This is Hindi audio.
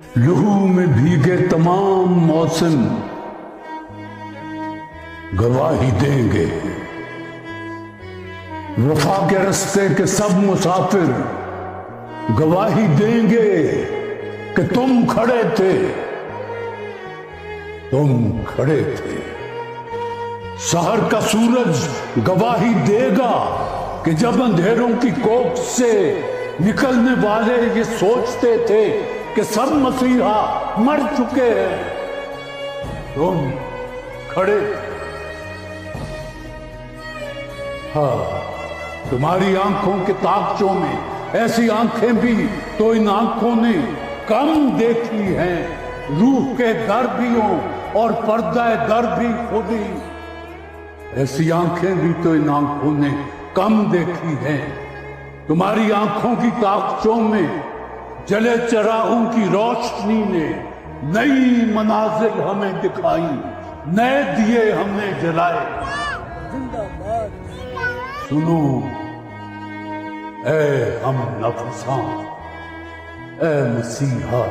लहू में भीगे तमाम मौसम गवाही देंगे। वफा के रास्ते के सब मुसाफिर गवाही देंगे कि तुम खड़े थे, तुम खड़े थे। शहर का सूरज गवाही देगा कि जब अंधेरों की कोख से निकलने वाले ये सोचते थे कि सब मसीहा मर चुके हैं, तुम खड़े थे। हाँ, तुम्हारी आंखों के ताकचों में ऐसी आंखें भी तो इन आंखों ने कम देखी हैं। रूह के दर्दियों और पर्दा दर्द भी खुदी, ऐसी आंखें भी तो इन आंखों ने कम देखी हैं। तुम्हारी आंखों की ताकचों में जले चरागों की रोशनी ने नई मनाजिल हमें दिखाई, नए दिए हमने जलाए। सुनो ऐ हम नफ्सां, ऐ मसीहा।